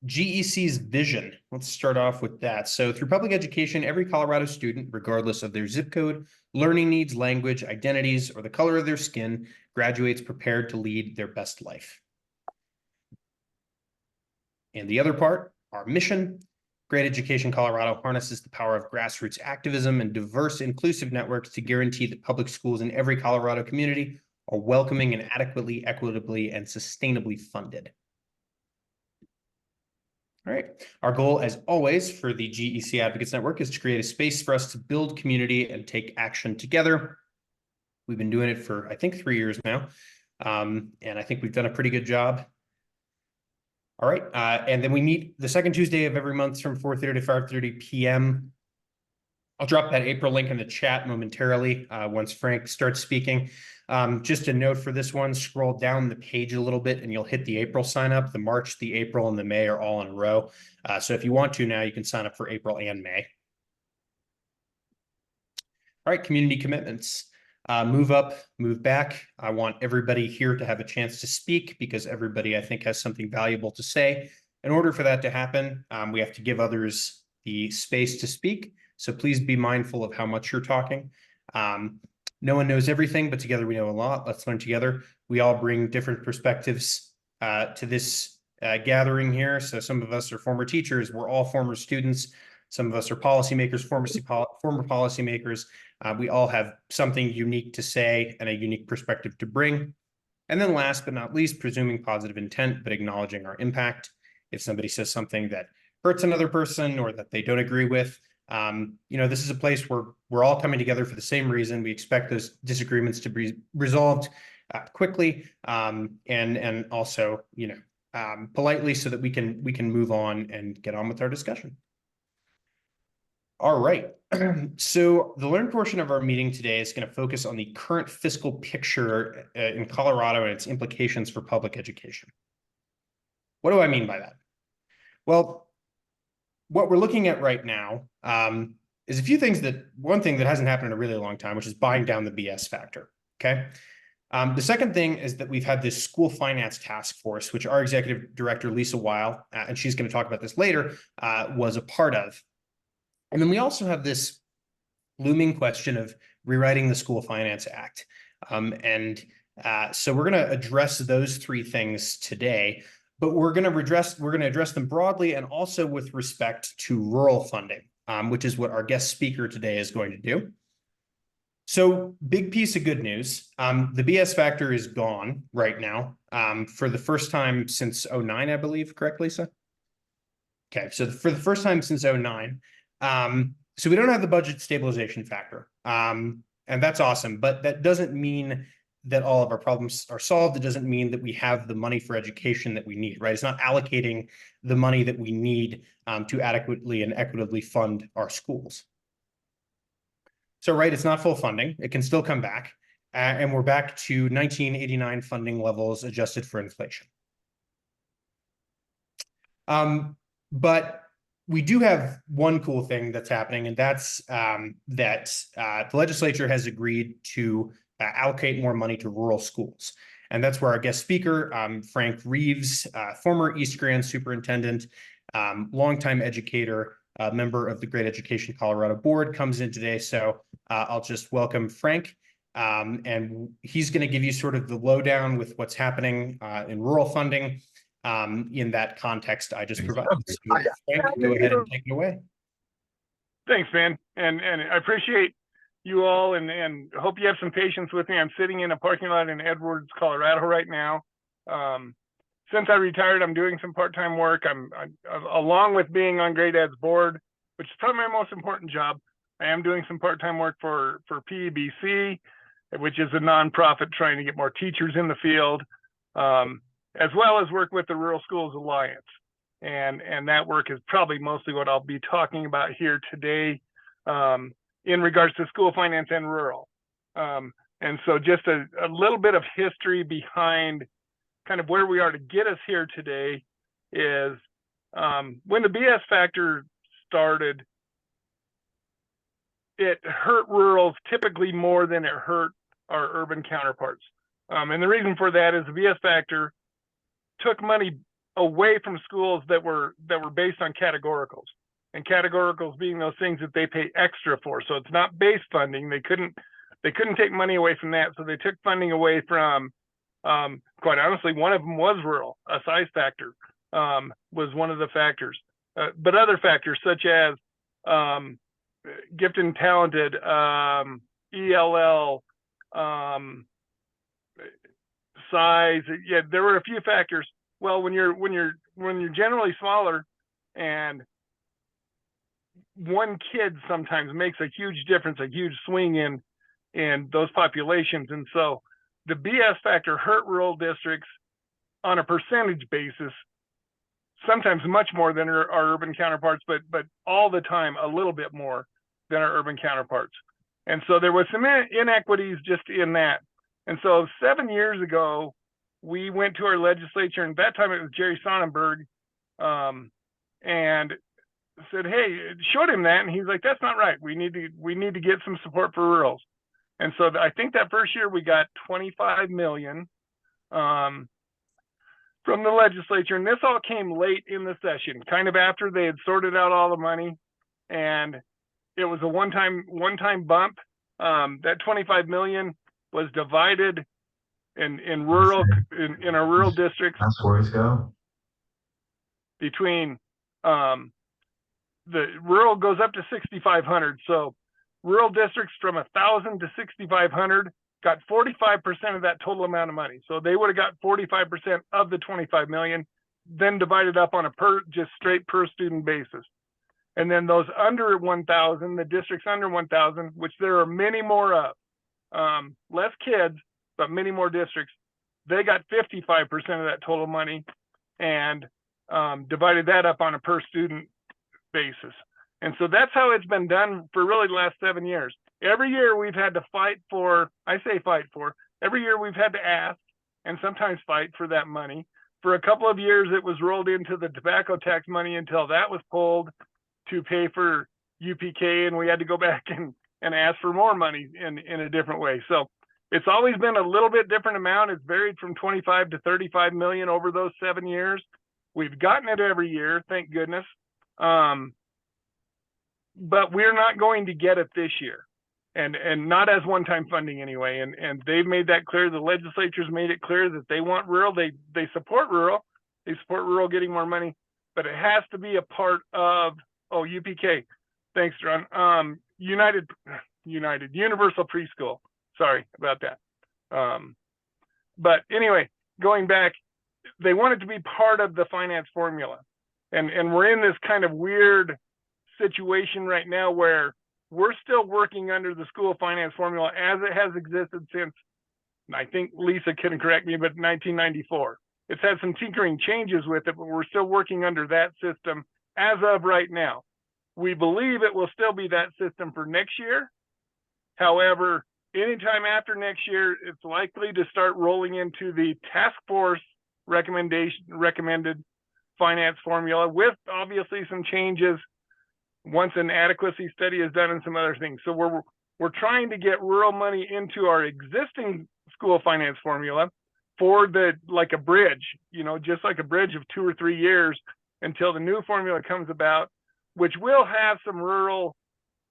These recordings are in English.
GEC's vision. Let's start off with that. So through public education, every Colorado student, regardless of their zip code, learning needs, language, identities, or the color of their skin, graduates prepared to lead their best life. And the other part, our mission, Great Education Colorado harnesses the power of grassroots activism and diverse, inclusive networks to guarantee that public schools in every Colorado community are welcoming and adequately, equitably, and sustainably funded. All right. Our goal, as always, for the GEC Advocates Network is to create a space for us to build community and take action together. We've been doing it for, I think, 3 years now, and I think we've done a pretty good job. All right, and then we meet the second Tuesday of every month from 4:30 to 5:30 p.m. I'll drop that April link in the chat momentarily once Frank starts speaking. Just a note for this one, scroll down the page a little bit and you'll hit the April sign up. The March, the April, and the May are all in a row. So if you want to now, you can sign up for April and May. All right, community commitments. Move up, move back. I want everybody here to have a chance to speak because everybody, I think, has something valuable to say. In order for that to happen, we have to give others the space to speak. So please be mindful of how much you're talking. No one knows everything, but together we know a lot. Let's learn together. We all bring different perspectives to this gathering here. So some of us are former teachers. We're all former students. Some of us are policymakers, former policymakers. We all have something unique to say and a unique perspective to bring. And then last but not least, presuming positive intent, but acknowledging our impact. If somebody says something that hurts another person or that they don't agree with, this is a place where we're all coming together for the same reason. We expect those disagreements to be resolved quickly and also, politely so that we can move on and get on with our discussion. All right. So the learn portion of our meeting today is going to focus on the current fiscal picture in Colorado and its implications for public education. What do I mean by that? Well, what we're looking at right now is a few things one thing that hasn't happened in a really long time, which is buying down the BS factor. Okay. The second thing is that we've had this school finance task force, which our executive director, Lisa Weil, and she's going to talk about this later, was a part of. And then we also have this looming question of rewriting the School Finance Act. So we're going to address those three things today, but we're going to address them broadly and also with respect to rural funding, which is what our guest speaker today is going to do. So big piece of good news. The BS factor is gone right now for the first time since 2009, I believe, correct, Lisa? Okay, so for the first time since 2009. So we don't have the budget stabilization factor, and that's awesome, but that doesn't mean that all of our problems are solved. It doesn't mean that we have the money for education that we need, right? It's not allocating the money that we need to adequately and equitably fund our schools. So, right, it's not full funding. It can still come back, and we're back to 1989 funding levels adjusted for inflation. But we do have one cool thing that's happening, and that's that the legislature has agreed to allocate more money to rural schools. And that's where our guest speaker, Frank Reeves, former East Grand superintendent, longtime educator, member of the Great Education Colorado Board, comes in today. So I'll just welcome Frank, and he's going to give you sort of the lowdown with what's happening in rural funding. In that context I just provided. So Frank, go ahead and take it away. Thanks, man. And I appreciate you all and hope you have some patience with me. I'm sitting in a parking lot in Edwards, Colorado right now. Since I retired, I'm doing some part-time work. I'm along with being on Great Ed's board, which is probably my most important job. I am doing some part-time work for PEBC, which is a nonprofit trying to get more teachers in the field. As well as work with the Rural Schools Alliance. And that work is probably mostly what I'll be talking about here today in regards to school finance and rural. And so just a little bit of history behind kind of where we are to get us here today is when the BS factor started, it hurt rurals typically more than it hurt our urban counterparts. And the reason for that is the BS factor took money away from schools that were based on categoricals, and categoricals being those things that they pay extra for. So it's not base funding. They couldn't take money away from that. So they took funding away from, quite honestly, one of them was rural. A size factor was one of the factors, but other factors such as gifted and talented, ELL, size. Yeah, there were a few factors. Well, when you're generally smaller, and one kid sometimes makes a huge difference, a huge swing in those populations. And so the BS factor hurt rural districts on a percentage basis, sometimes much more than our urban counterparts, but all the time a little bit more than our urban counterparts. And so there was some inequities just in that. And so 7 years ago, we went to our legislature, and at that time it was Jerry Sonnenberg, and said, hey, showed him that, and he's like, that's not right. We need to get some support for rurals. And so I think that first year we got 25 million from the legislature, and this all came late in the session, kind of after they had sorted out all the money, and it was a one-time bump. That 25 million was divided in our rural districts. That's where he's go. Between the rural goes up to 6,500. So rural districts from 1,000 to 6,500 got 45% of that total amount of money. So they would have got 45% of the 25 million, then divided up on a just straight per student basis. And then those under 1,000, the districts under 1,000, which there are many more of, less kids, but many more districts, they got 55% of that total money, and divided that up on a per student basis. And so that's how it's been done for really the last 7 years. Every year we've had to fight for, every year we've had to ask and sometimes fight for that money. For a couple of years, it was rolled into the tobacco tax money until that was pulled to pay for UPK, and we had to go back and ask for more money in a different way. So it's always been a little bit different amount. It's varied from 25 to 35 million over those 7 years. We've gotten it every year, thank goodness. But we're not going to get it this year, and not as one-time funding anyway. And they've made that clear. The legislature's made it clear that they want rural. They support rural. They support rural getting more money, but it has to be a part of, UPK. Thanks, John. Universal Preschool. Sorry about that. But anyway, going back, they want it to be part of the finance formula. And we're in this kind of weird situation right now where we're still working under the school finance formula as it has existed since, I think Lisa can correct me, but 1994. It's had some tinkering changes with it, but we're still working under that system as of right now. We believe it will still be that system for next year. However, anytime after next year, it's likely to start rolling into the task force recommended finance formula, with obviously some changes once an adequacy study is done and some other things. So we're trying to get rural money into our existing school finance formula for like a bridge, just like a bridge of 2 or 3 years until the new formula comes about, which will have some rural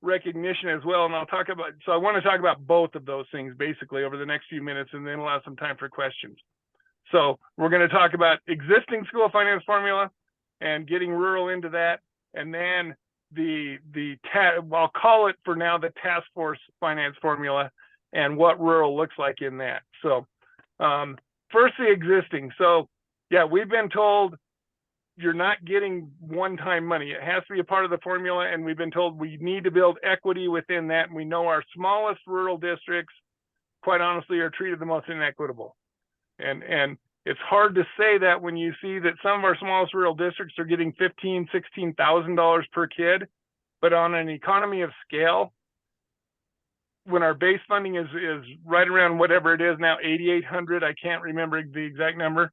recognition as well. And I want to talk about both of those things basically over the next few minutes, and then allow some time for questions. So we're going to talk about existing school finance formula and getting rural into that, and then I'll call it for now the task force finance formula and what rural looks like in that. So first, the existing. So yeah, we've been told you're not getting one-time money. It has to be a part of the formula, and we've been told we need to build equity within that. And we know our smallest rural districts, quite honestly, are treated the most inequitable. And it's hard to say that when you see that some of our smallest rural districts are getting $15,000, $16,000 per kid, but on an economy of scale, when our base funding is right around whatever it is now, 8,800, I can't remember the exact number,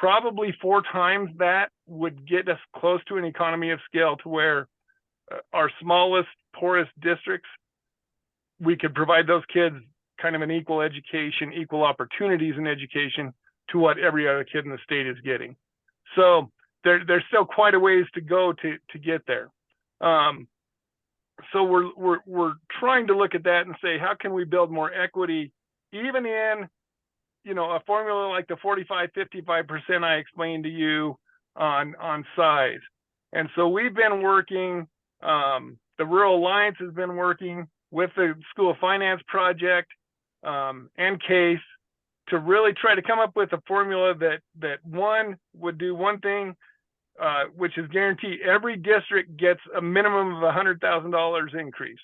probably 4 times that would get us close to an economy of scale to where our smallest, poorest districts, we could provide those kids kind of an equal education, equal opportunities in education to what every other kid in the state is getting. So there's still quite a ways to go to get there. So we're trying to look at that and say, how can we build more equity, even in, you know, a formula like the 45-55% I explained to you on size. And so we've been working, the Rural Alliance has been working with the School of Finance Project and CASE to really try to come up with a formula that one would do one thing, which is guarantee every district gets a minimum of $100,000 increase.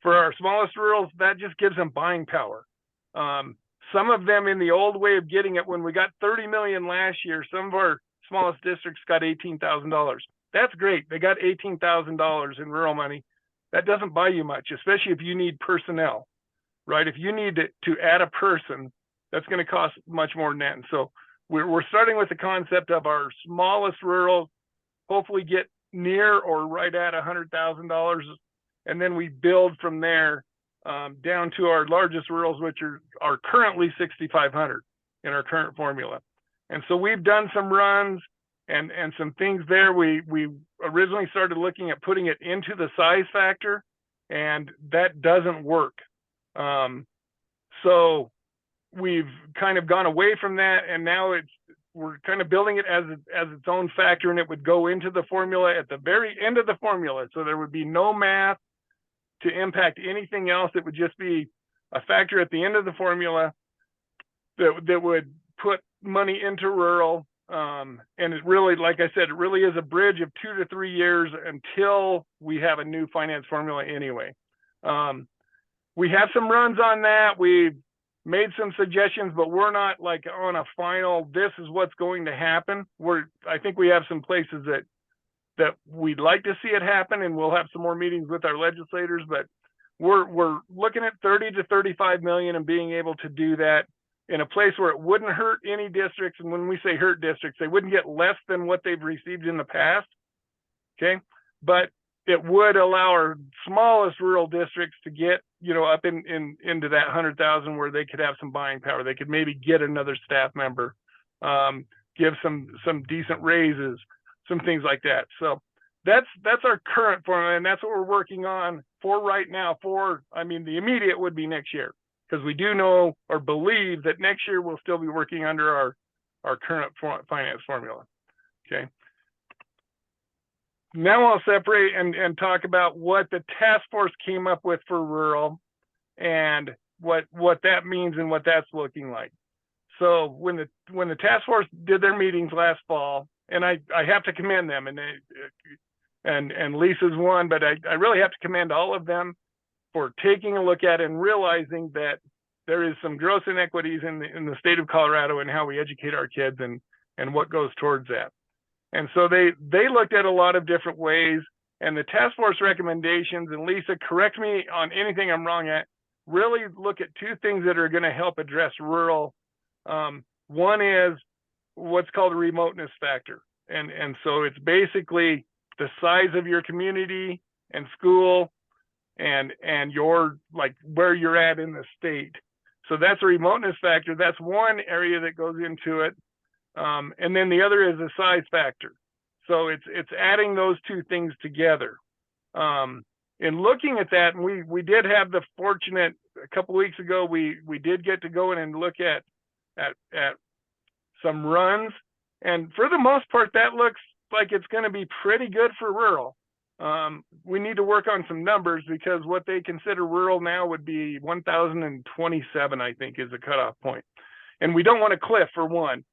For our smallest rurals, that just gives them buying power. Some of them, in the old way of getting it, when we got 30 million last year, some of our smallest districts got $18,000. That's great. They got $18,000 in rural money. That doesn't buy you much, especially if you need personnel, right? If you need to add a person, that's going to cost much more than that. And so we're starting with the concept of our smallest rural, hopefully get near or right at $100,000, and then we build from there down to our largest rurals, which are currently 6,500 in our current formula. And so we've done some runs and some things there. We originally started looking at putting it into the size factor, and that doesn't work. So we've kind of gone away from that, and now we're kind of building it as its own factor, and it would go into the formula at the very end of the formula. So there would be no math to impact anything else. It would just be a factor at the end of the formula that would put money into rural. And it really, like I said, it really is a bridge of 2 to 3 years until we have a new finance formula anyway. We have some runs on that. We've made some suggestions, but we're not like on a final, this is what's going to happen. I think we have some places that we'd like to see it happen, and we'll have some more meetings with our legislators, but we're looking at 30 to 35 million and being able to do that in a place where it wouldn't hurt any districts. And when we say hurt districts, they wouldn't get less than what they've received in the past. Okay. But it would allow our smallest rural districts to get, you know, up into that 100,000 where they could have some buying power. They could maybe get another staff member, give some decent raises, some things like that. So that's our current formula, and that's what we're working on for right now. The immediate would be next year, because we do know or believe that next year we'll still be working under our current finance formula. Okay. Now I'll separate and talk about what the task force came up with for rural and what that means and what that's looking like. So when the task force did their meetings last fall, and I have to commend them, and Lisa's one, but I really have to commend all of them for taking a look at it and realizing that there is some gross inequities in the state of Colorado and how we educate our kids and what goes towards that. And so they looked at a lot of different ways, and the task force recommendations, and Lisa, correct me on anything I'm wrong at, really look at two things that are going to help address rural. One is what's called a remoteness factor. And so it's basically the size of your community and school and your, like, where you're at in the state. So that's a remoteness factor. That's one area that goes into it. And then the other is a size factor. So it's adding those two things together. In looking at that, and we did have the fortunate, a couple of weeks ago, we did get to go in and look at some runs. And for the most part, that looks like it's going to be pretty good for rural. We need to work on some numbers, because what they consider rural now would be 1,027, I think, is the cutoff point. And we don't want a cliff, for one.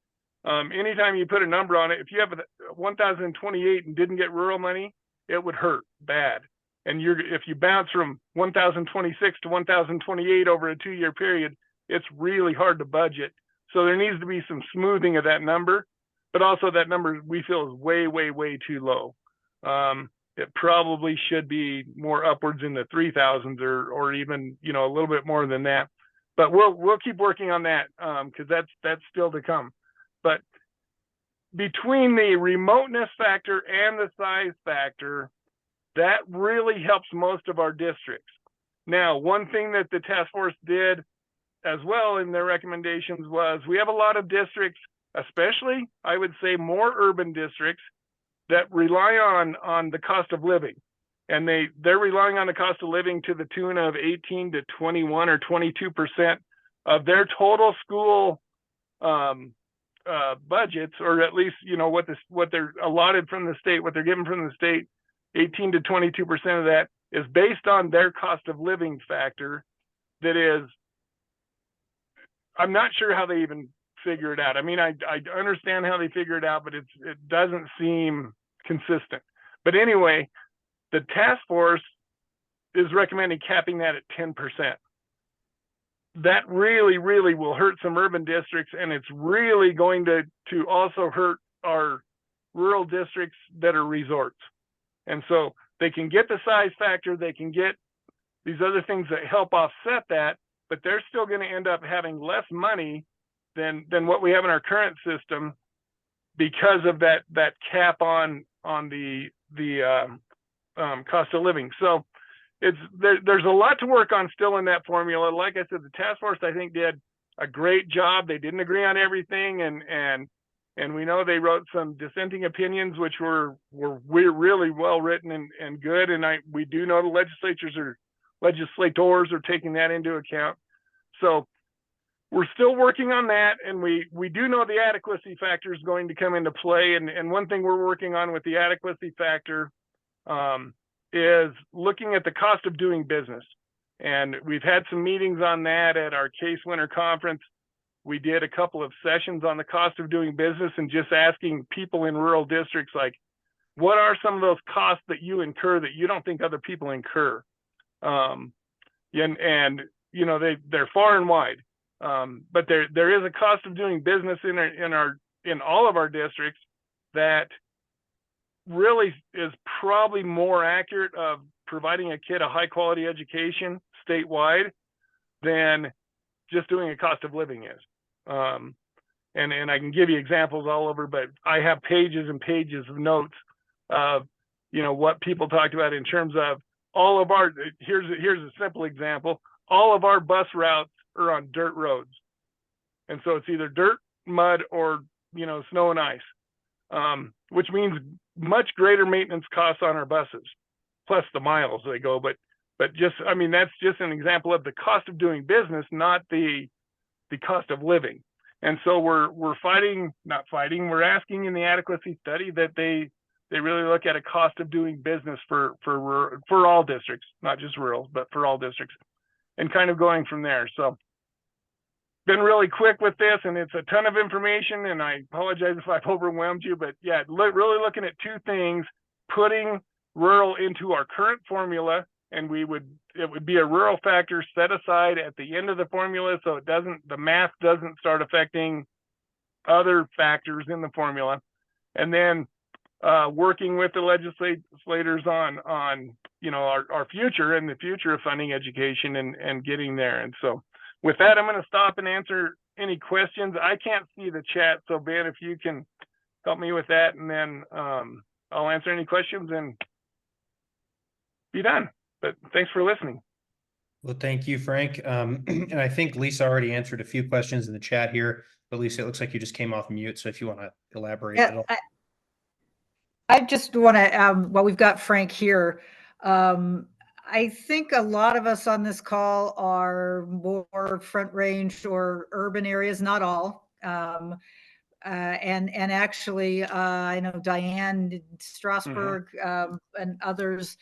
Anytime you put a number on it, if you have 1,028 and didn't get rural money, it would hurt bad. And if you bounce from 1,026 to 1,028 over a 2-year period, it's really hard to budget. So there needs to be some smoothing of that number, but also that number we feel is way, way, way too low. It probably should be more upwards in the 3,000s or even, a little bit more than that. But we'll keep working on that, because that's still to come. But between the remoteness factor and the size factor, that really helps most of our districts. Now, one thing that the task force did as well in their recommendations was, we have a lot of districts, especially, I would say, more urban districts that rely on the cost of living. And they're relying on the cost of living to the tune of 18 to 21 or 22% of their total school budgets, or at least, you know, what they're allotted from the state, what they're given from the state. 18 to 22% of that is based on their cost of living factor. That is, I'm not sure how they even figure it out. I mean, I understand how they figure it out, but it doesn't seem consistent. But anyway, the task force is recommending capping that at 10%. That really, really will hurt some urban districts, and it's really going to also hurt our rural districts that are resorts. And so they can get the size factor, they can get these other things that help offset that, but they're still going to end up having less money than what we have in our current system because of that cap on the cost of living. So there's a lot to work on still in that formula. Like I said, the task force, I think, did a great job. They didn't agree on everything, and we know they wrote some dissenting opinions, which were really well written and good. And we do know the legislators are taking that into account. So we're still working on that, and we do know the adequacy factor is going to come into play. And one thing we're working on with the adequacy factor is looking at the cost of doing business. And we've had some meetings on that at our Case Winter Conference. We did a couple of sessions on the cost of doing business and just asking people in rural districts, like, what are some of those costs that you incur that you don't think other people incur? And you know, they're far and wide. But there is a cost of doing business in all of our districts that really is probably more accurate of providing a kid a high quality education statewide than just doing a cost of living is. And I can give you examples all over, but I have pages and pages of notes of, you know, what people talked about in terms of all of our, here's a simple example. All of our bus routes are on dirt roads. And so it's either dirt, mud, or, you know, snow and ice, which means much greater maintenance costs on our buses, plus the miles they go. But just, I mean, that's just an example of the cost of doing business, not the cost of living. And so we're asking in the adequacy study that they really look at a cost of doing business for all districts, not just rural, but for all districts, and kind of going from there. So been really quick with this, and it's a ton of information, and I apologize if I've overwhelmed you, but yeah, really looking at two things: putting rural into our current formula, and it would be a rural factor set aside at the end of the formula, so the math doesn't start affecting other factors in the formula. And then working with the legislators on you know, our future and the future of funding education and getting there. And so with that, I'm going to stop and answer any questions. I can't see the chat, so Ben, if you can help me with that, and then I'll answer any questions and be done. But thanks for listening. Well, thank you, Frank. And I think Lisa already answered a few questions in the chat here, but Lisa, it looks like you just came off mute. So if you want to elaborate at all. I just want to, well, we've got Frank here. I think a lot of us on this call are more Front Range or urban areas, not all. And actually, I know Diane Strasburg and others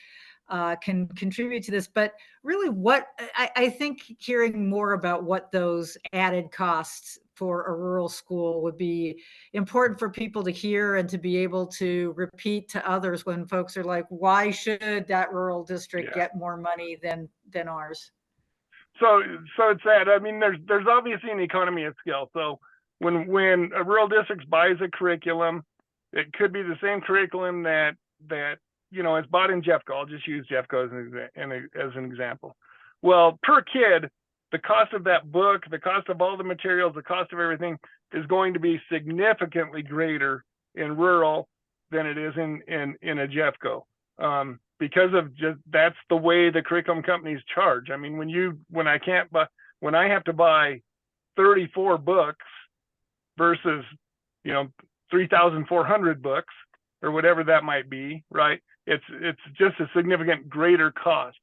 can contribute to this, but really what I think hearing more about what those added costs for a rural school would be important for people to hear and to be able to repeat to others when folks are like, why should that rural district get more money than ours? So it's that, I mean, there's obviously an economy of scale. So when a rural district buys a curriculum, it could be the same curriculum that you know, is bought in Jeffco. I'll just use Jeffco as an example. Well, per kid, the cost of that book, the cost of all the materials, the cost of everything is going to be significantly greater in rural than it is in a Jeffco, because of just that's the way the curriculum companies charge. I mean, when I have to buy 34 books versus 3,400 books or whatever that might be, right? It's just a significant greater cost,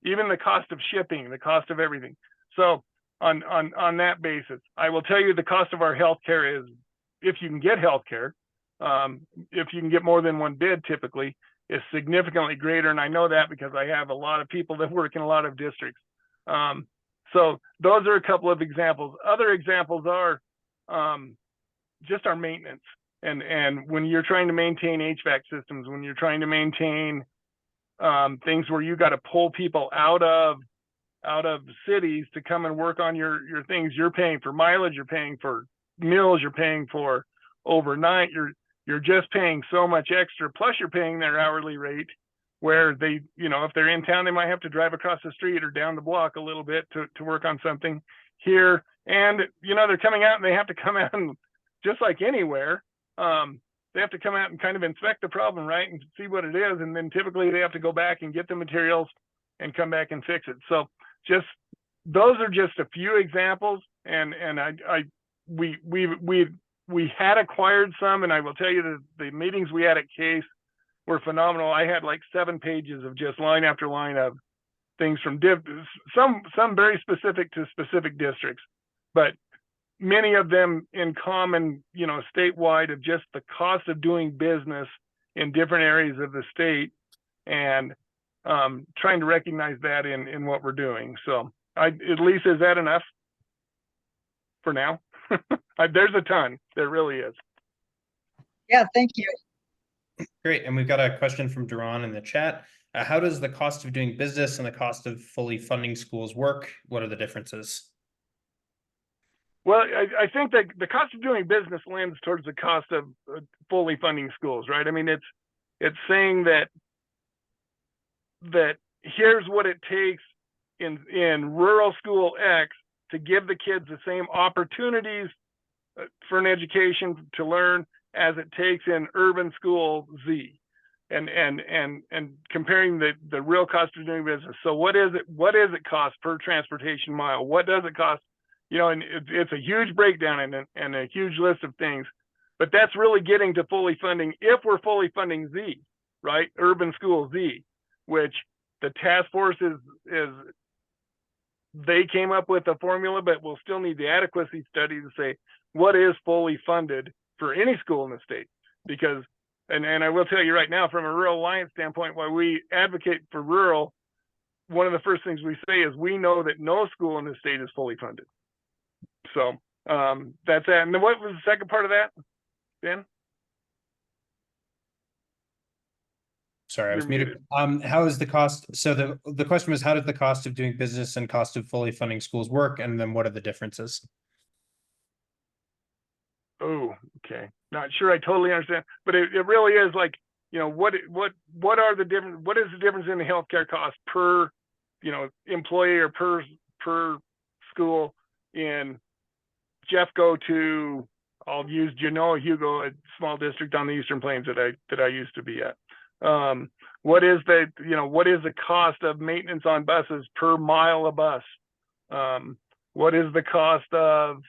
even the cost of shipping, the cost of everything. So on that basis, I will tell you the cost of our healthcare is, if you can get healthcare, if you can get more than one bid, typically is significantly greater. And I know that because I have a lot of people that work in a lot of districts. So those are a couple of examples. Other examples are just our maintenance. And when you're trying to maintain HVAC systems, when you're trying to maintain things where you got to pull people out of cities to come and work on your things, you're paying for mileage, you're paying for meals, you're paying for overnight, you're just paying so much extra, plus you're paying their hourly rate, where they, if they're in town, they might have to drive across the street or down the block a little bit to work on something here. And, they're coming out and they have to come out and, just like anywhere, they have to come out and kind of inspect the problem, right, and see what it is. And then typically they have to go back and get the materials and come back and fix it. So just, those are just a few examples. And we had acquired some, and I will tell you that the meetings we had at CASE were phenomenal. I had like 7 pages of just line after line of things from some very specific to specific districts, but many of them in common, statewide, of just the cost of doing business in different areas of the state, and trying to recognize that in what we're doing. So at least, is that enough for now? There's a ton. There really is. Yeah, thank you. Great. And we've got a question from Duran in the chat. How does the cost of doing business and the cost of fully funding schools work? What are the differences? Well, I think that the cost of doing business lends towards the cost of fully funding schools, right? I mean, it's saying that here's what it takes in rural school X to give the kids the same opportunities for an education to learn as it takes in urban school Z, and comparing the real cost of doing business. So what is it cost per transportation mile? What does it cost? And it's a huge breakdown and a huge list of things, but that's really getting to fully funding, if we're fully funding Z, right? Urban school Z, which the task force is they came up with a formula, but we'll still need the adequacy study to say what is fully funded for any school in the state. Because, and I will tell you right now, from a Rural Alliance standpoint, while we advocate for rural, one of the first things we say is we know that no school in the state is fully funded. So that's that. And then what was the second part of that, Ben? Sorry, I was muted. How is the cost? So the question was, how did the cost of doing business and cost of fully funding schools work? And then what are the differences? Oh, okay. Not sure I totally understand, but it really is like, what are the different, what is the difference in the healthcare cost per, employee or per school in Jeffco to, I'll use Hugo, a small district on the Eastern Plains that I used to be at. What is the cost of maintenance on buses per mile of bus? What is the cost of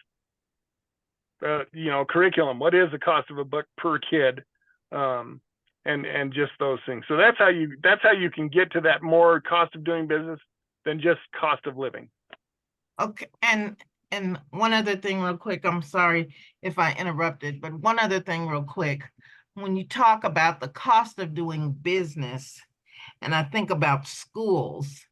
curriculum? What is the cost of a book per kid? And just those things. So that's how you can get to that more cost of doing business than just cost of living. Okay, and one other thing real quick, I'm sorry if I interrupted, but one other thing real quick. When you talk about the cost of doing business, and I think about schools,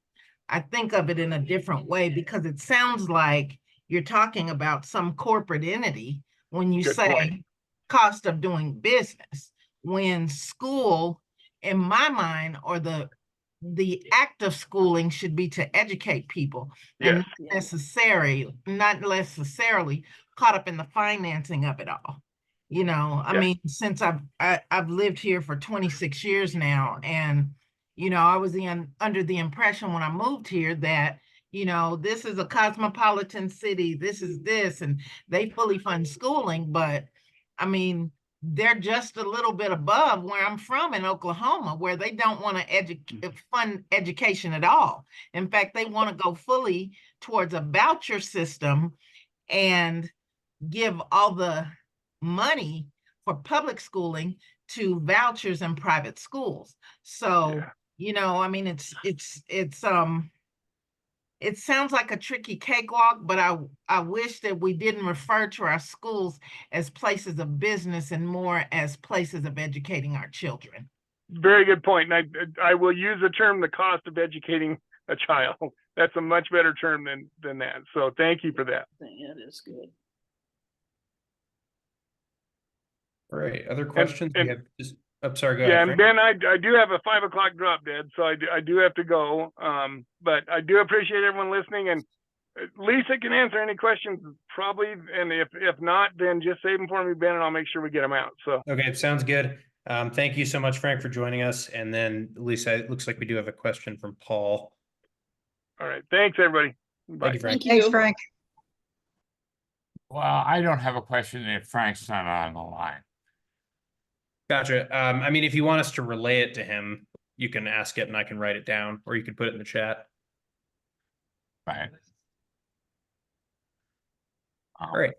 I think of it in a different way, because it sounds like you're talking about some corporate entity when you say cost of doing business. When school, in my mind, or the act of schooling should be to educate people, and not necessarily caught up in the financing of it all. I mean, since I've lived here for 26 years now, and I was under the impression when I moved here that this is a cosmopolitan city, and they fully fund schooling, but I mean, they're just a little bit above where I'm from in Oklahoma, where they don't want to fund education at all. In fact, they want to go fully towards a voucher system and give all the money for public schooling to vouchers in private schools. So, Yeah. you know, I mean, it sounds like a tricky cakewalk, but I wish that we didn't refer to our schools as places of business and more as places of educating our children. Very good point. And I will use the term the cost of educating a child. That's a much better term than that. So thank you for that. That is good. All right, other questions? and- We have just, I'm sorry, go Yeah, ahead, and Frank. Ben, I do have a 5 o'clock drop dead, so I do have to go. But I do appreciate everyone listening, and Lisa can answer any questions probably. And if not, then just save them for me, Ben, and I'll make sure we get them out. So Okay, sounds good. Thank you so much, Frank, for joining us. And then Lisa, it looks like we do have a question from Paul. all right, thanks everybody. Bye. Thank you, Frank. Thanks, Frank. Well, I don't have a question if Frank's not on the line. Gotcha. I mean, if you want us to relay it to him, you can ask it and I can write it down, or you can put it in the chat. Right. All right.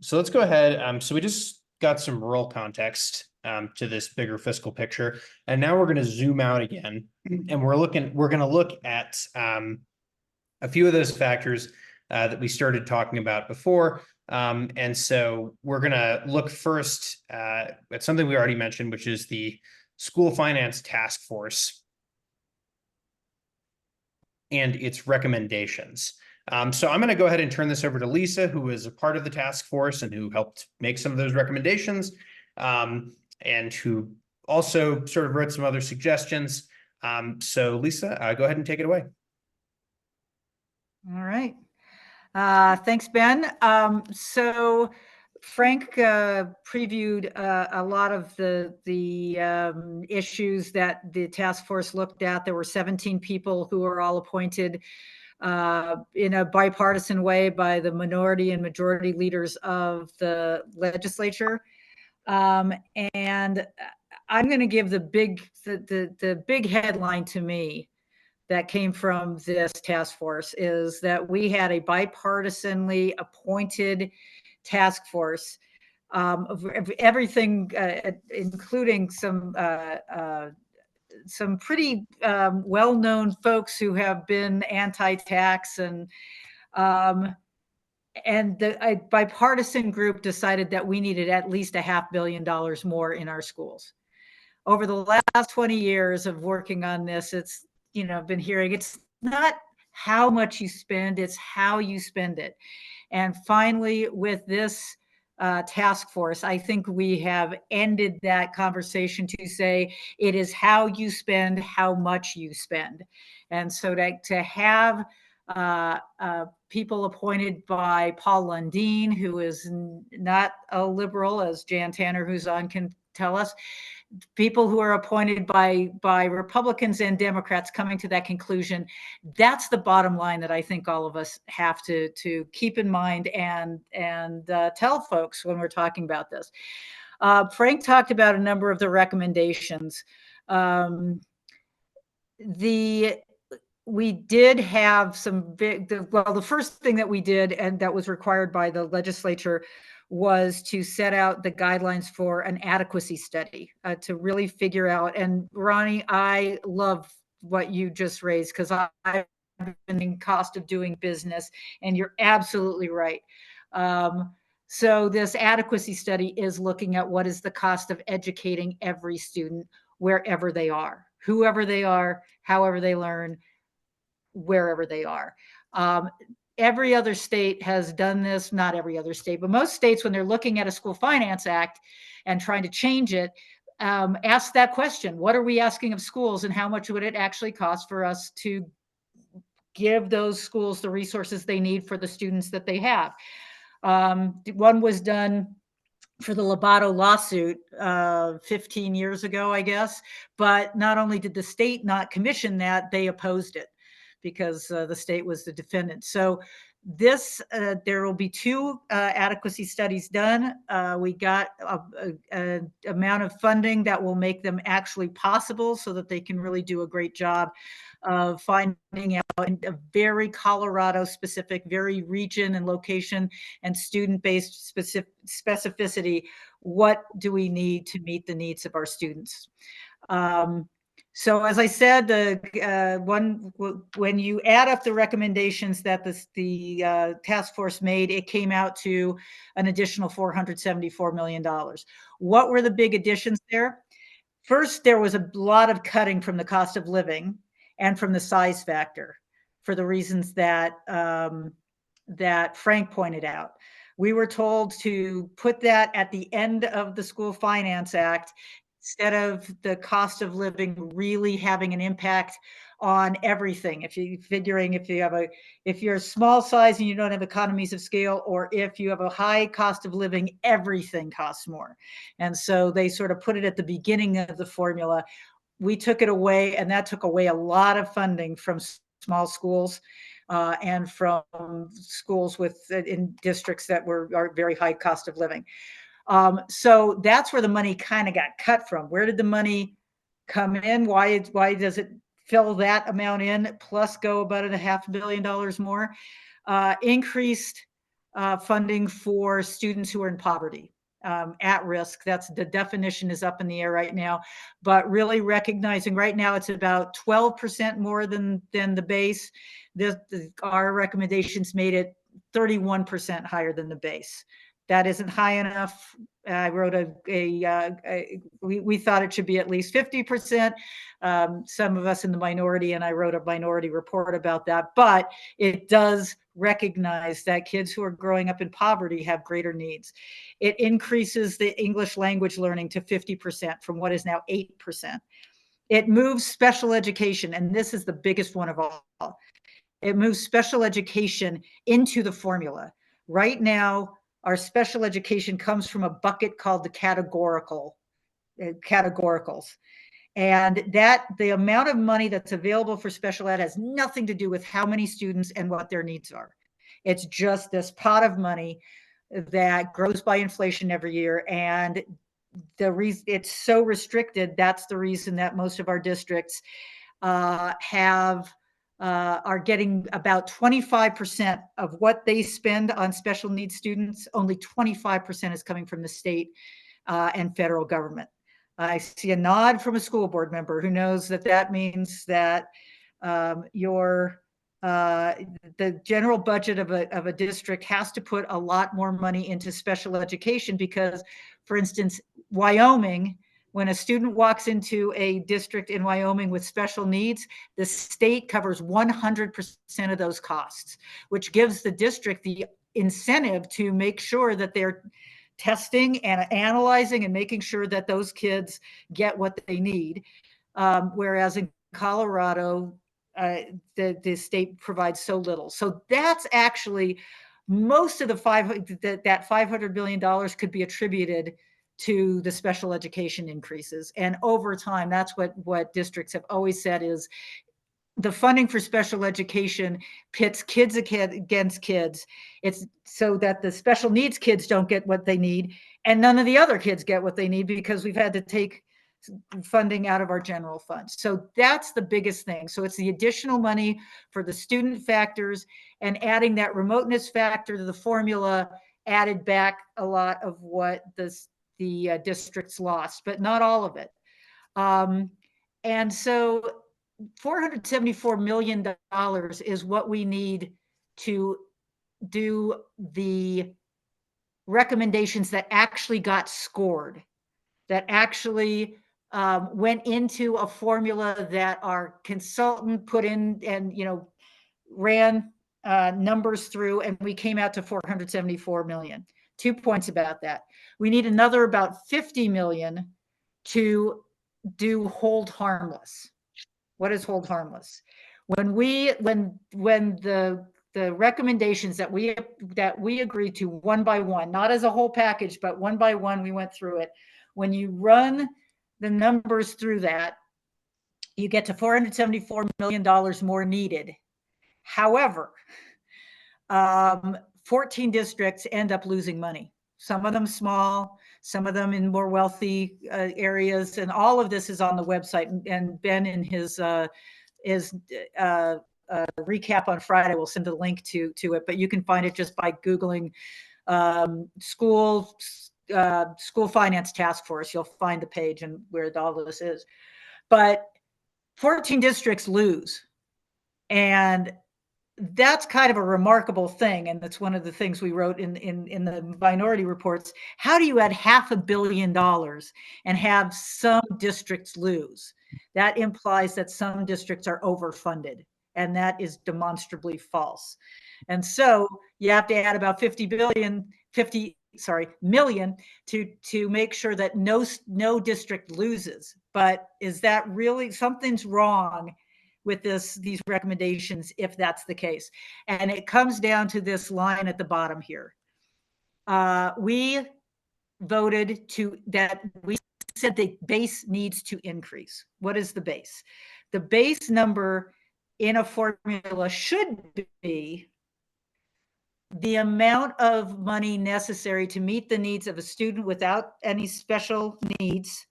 So let's go ahead. So we just got some rural context to this bigger fiscal picture, and now we're going to zoom out again, and we're going to look at a few of those factors that we started talking about before. And so we're going to look first at something we already mentioned, which is the School Finance Task Force and its recommendations. So I'm going to go ahead and turn this over to Lisa, who is a part of the task force and who helped make some of those recommendations, and who also sort of wrote some other suggestions. So Lisa, go ahead and take it away. All right. Thanks, Ben. So Frank previewed a lot of the issues that the task force looked at. There were 17 people who were all appointed in a bipartisan way by the minority and majority leaders of the legislature. And I'm going to give the big headline to me that came from this task force is that we had a bipartisanly appointed task force of everything, including some pretty well-known folks who have been anti-tax, and a bipartisan group decided that we needed at least $500 million more in our schools. Over the last 20 years of working on this, it's, I've been hearing it's not how much you spend, it's how you spend it. And finally, with this task force, I think we have ended that conversation to say it is how you spend, how much you spend. And so to have people appointed by Paul Lundeen, who is not a liberal, as Jan Tanner, who's on, can tell us, people who are appointed by Republicans and Democrats coming to that conclusion. That's the bottom line that I think all of us have to keep in mind and tell folks when we're talking about this. Frank talked about a number of the recommendations. We did have some the first thing that we did, and that was required by the legislature, was to set out the guidelines for an adequacy study to really figure out. And Ronnie, I love what you just raised, because I've been in cost of doing business, and you're absolutely right. So this adequacy study is looking at what is the cost of educating every student wherever they are, whoever they are, however they learn, wherever they are. Every other state has done this, not every other state, but most states, when they're looking at a School Finance Act and trying to change it, ask that question: what are we asking of schools, and how much would it actually cost for us to give those schools the resources they need for the students that they have? One was done for the Lobato lawsuit 15 years ago, I guess. But not only did the state not commission that, they opposed it. because the state was the defendant. So this, there will be 2 adequacy studies done. We got a amount of funding that will make them actually possible so that they can really do a great job of finding out in a very Colorado specific, very region and location and student-based specificity, what do we need to meet the needs of our students. So as I said, when you add up the recommendations that the task force made, it came out to an additional $474 million. What were the big additions there? First, there was a lot of cutting from the cost of living and from the size factor for the reasons that that Frank pointed out. We were told to put that at the end of the School Finance Act instead of the cost of living really having an impact on everything. If you're a small size and you don't have economies of scale, or if you have a high cost of living, everything costs more. And so they sort of put it at the beginning of the formula. We took it away, and that took away a lot of funding from small schools and from schools in districts that are very high cost of living. So that's where the money kind of got cut from. Where did the money come in? Why does it fill that amount in plus go about $500 million more? Increased funding for students who are in poverty, at risk. That's the definition is up in the air right now, but really recognizing right now it's about 12% more than the base. Our recommendations made it 31% higher than the base. That isn't high enough. I wrote we thought it should be at least 50%. Some of us in the minority, and I wrote a minority report about that, but it does recognize that kids who are growing up in poverty have greater needs. It increases the English language learning to 50% from what is now 8%. It moves special education, and this is the biggest one of all. It moves special education into the formula. Right now, our special education comes from a bucket called the categoricals. And the amount of money that's available for special ed has nothing to do with how many students and what their needs are. It's just this pot of money that grows by inflation every year. And the reason it's so restricted, that's the reason that most of our districts are getting about 25% of what they spend on special needs students. Only 25% is coming from the state and federal government. I see a nod from a school board member who knows that means that the general budget of a district has to put a lot more money into special education because, for instance, Wyoming, when a student walks into a district in Wyoming with special needs, the state covers 100% of those costs, which gives the district the incentive to make sure that they're testing and analyzing and making sure that those kids get what they need. Whereas in Colorado, the state provides so little. So that's actually most of that $500 million could be attributed to the special education increases. And over time, that's what districts have always said is the funding for special education pits kids against kids. It's so that the special needs kids don't get what they need and none of the other kids get what they need because we've had to take funding out of our general fund. So that's the biggest thing. So it's the additional money for the student factors and adding that remoteness factor to the formula added back a lot of what the districts lost, but not all of it. And so $474 million is what we need to do the recommendations that actually got scored, that actually went into a formula that our consultant put in and ran numbers through, and we came out to $474 million. 2 points about that. We need another about $50 million to do hold harmless. What is hold harmless? When the recommendations that we agreed to one by one, not as a whole package, but one by one, we went through it. When you run the numbers through that, you get to $474 million more needed However, 14 districts end up losing money. Some of them small, some of them in more wealthy areas, and all of this is on the website. And Ben, in his recap on Friday, will send a link to it. But you can find it just by Googling school finance task force. You'll find the page and where all this is. But 14 districts lose, and that's kind of a remarkable thing. And that's one of the things we wrote in the minority reports. How do you add $500 million and have some districts lose? That implies that some districts are overfunded, and that is demonstrably false. And so you have to add about 50 million to make sure that no district loses. But is that really, something's wrong with these recommendations if that's the case? And it comes down to this line at the bottom here. We voted we said the base needs to increase. What is the base? The base number in a formula should be the amount of money necessary to meet the needs of a student without any special needs,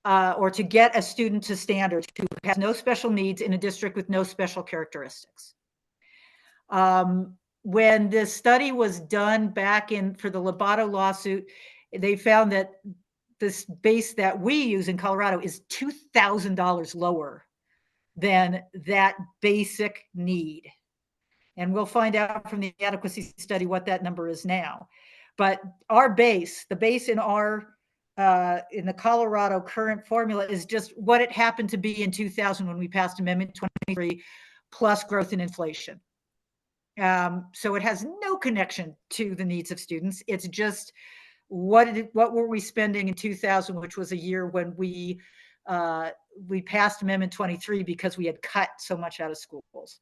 or to get a student to standards who has no special needs in a district with no special characteristics. When this study was done back for the Lobato lawsuit, they found that this base that we use in Colorado is $2,000 lower than that basic need. And we'll find out from the adequacy study what that number is now. But our base, the base in the Colorado current formula, is just what it happened to be in 2000 when we passed Amendment 23, plus growth in inflation. So it has no connection to the needs of students. It's just what were we spending in 2000, which was a year when we passed Amendment 23 because we had cut so much out of schools.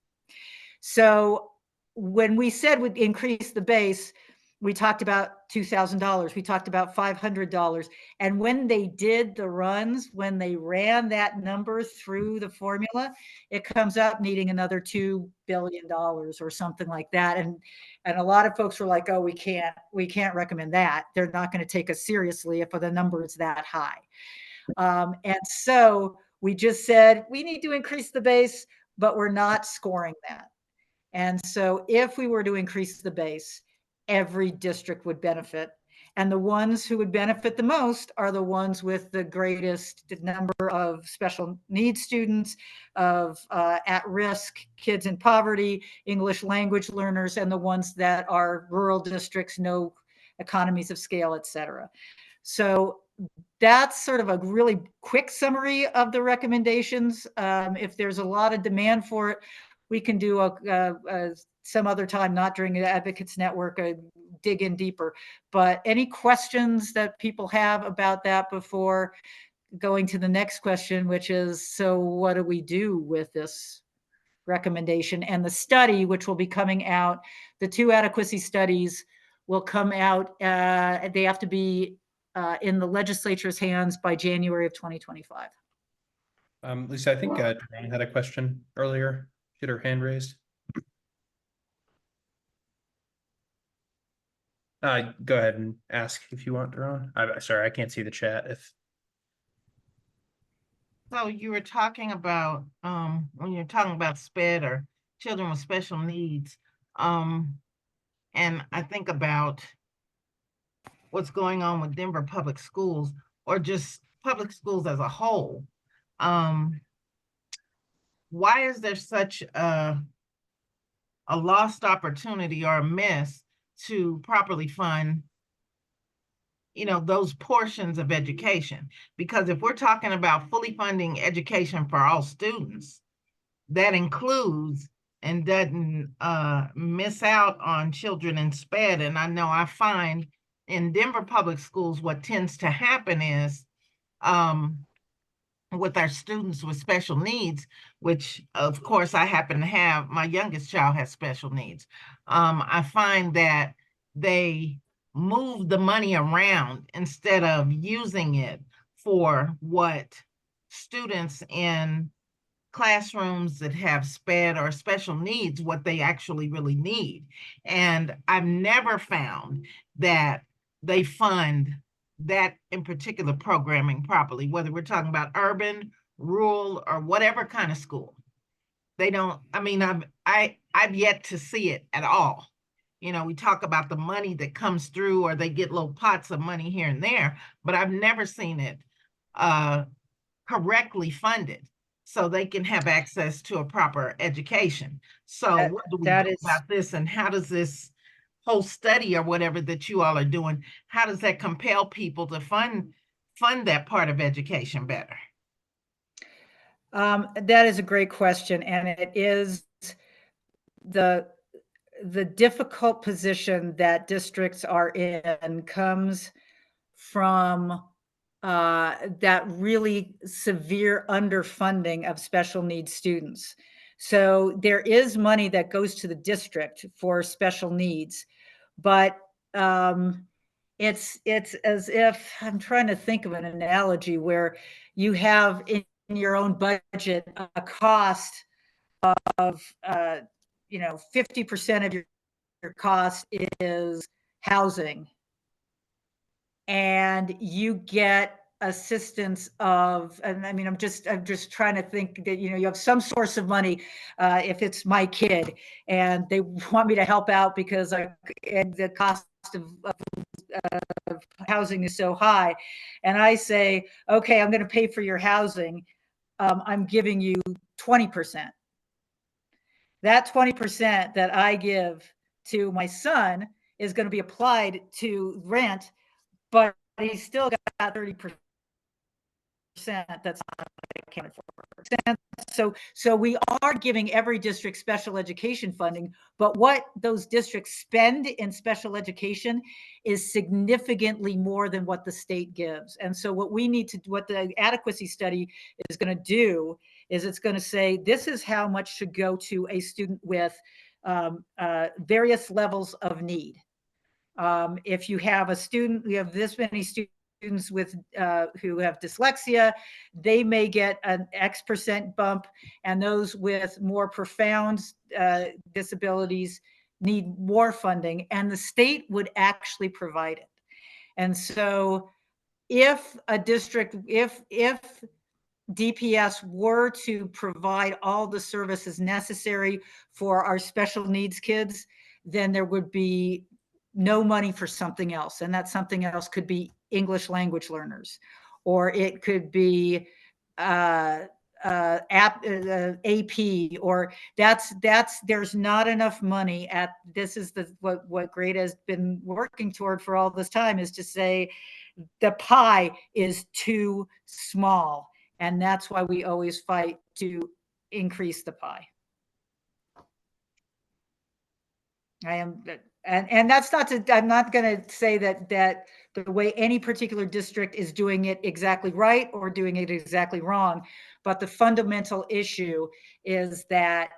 So when we said we'd increase the base, we talked about $2,000. We talked about $500. And when they did the runs, when they ran that number through the formula, it comes up needing another $2 billion or something like that. And a lot of folks were like, oh, we can't recommend that. They're not going to take us seriously if the number is that high. And so we just said, we need to increase the base, but we're not scoring that. And so if we were to increase the base, every district would benefit. And the ones who would benefit the most are the ones with the greatest number of special needs students, of at-risk kids in poverty, English language learners, and the ones that are rural districts, no economies of scale, et cetera. So that's sort of a really quick summary of the recommendations. If there's a lot of demand for it, we can do some other time, not during the Advocates Network, dig in deeper. But any questions that people have about that before going to the next question, which is, so what do we do with this recommendation? And the study, which will be coming out, the two adequacy studies will come out. They have to be in the legislature's hands by January of 2025. Lisa, I think Joanne had a question earlier. She had her hand raised. Go ahead and ask if you want, Daron. Sorry, I can't see the chat. So you were talking about when you're talking about SPED or children with special needs, and I think about what's going on with Denver public schools, or just public schools as a whole. Why is there such a lost opportunity or a miss to properly fund, those portions of education? Because if we're talking about fully funding education for all students, that includes and doesn't miss out on children in SPED. And I know I find in Denver public schools, what tends to happen is with our students with special needs, which of course I happen to have, my youngest child has special needs. I find that they move the money around instead of using it for what students in classrooms that have SPED or special needs what they actually really need. And I've never found that they fund that in particular programming properly, whether we're talking about urban, rural, or whatever kind of school. They don't, I mean, I've yet to see it at all. You know, we talk about the money that comes through, or they get little pots of money here and there, but I've never seen it correctly funded so they can have access to a proper education. So what do we do about this, and how does this whole study or whatever that you all are doing, how does that compel people to fund that part of education better? That is a great question, and it is the difficult position that districts are in comes from that really severe underfunding of special needs students. So there is money that goes to the district for special needs, but it's as if, I'm trying to think of an analogy where you have in your own budget a cost of 50% of your cost is housing, and you get assistance of, and I mean, I'm just trying to think that, you have some source of money, if it's my kid and they want me to help out because and the cost of housing is so high, and I say, okay, I'm going to pay for your housing, I'm giving you 20%. That 20% that I give to my son is going to be applied to rent, but he's still got 30% that's not accounted for. So we are giving every district special education funding, but what those districts spend in special education is significantly more than what the state gives. And so what the adequacy study is going to do is it's going to say, this is how much should go to a student with various levels of need. If you have a student, you have this many students with who have dyslexia, they may get an X% bump, and those with more profound disabilities need more funding, and the state would actually provide it. And so if a district, if DPS were to provide all the services necessary for our special needs kids, then there would be no money for something else. And that something else could be English language learners, or it could be AP, or there's not enough money this is what Greta has been working toward for all this time, is to say the pie is too small. And that's why we always fight to increase the pie. And that's not to, I'm not going to say that the way any particular district is doing it exactly right or doing it exactly wrong, but the fundamental issue is that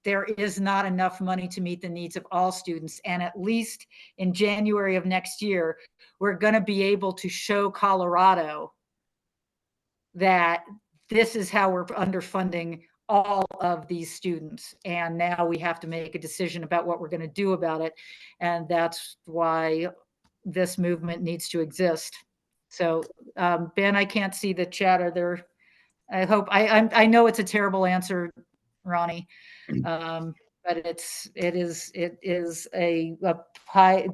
there is not enough money to meet the needs of all students. And at least in January of next year, we're going to be able to show Colorado that this is how we're underfunding all of these students. And now we have to make a decision about what we're going to do about it. And that's why this movement needs to exist. So Ben, I can't see the chatter there. I hope, I know it's a terrible answer, Ronnie. But it is a pie.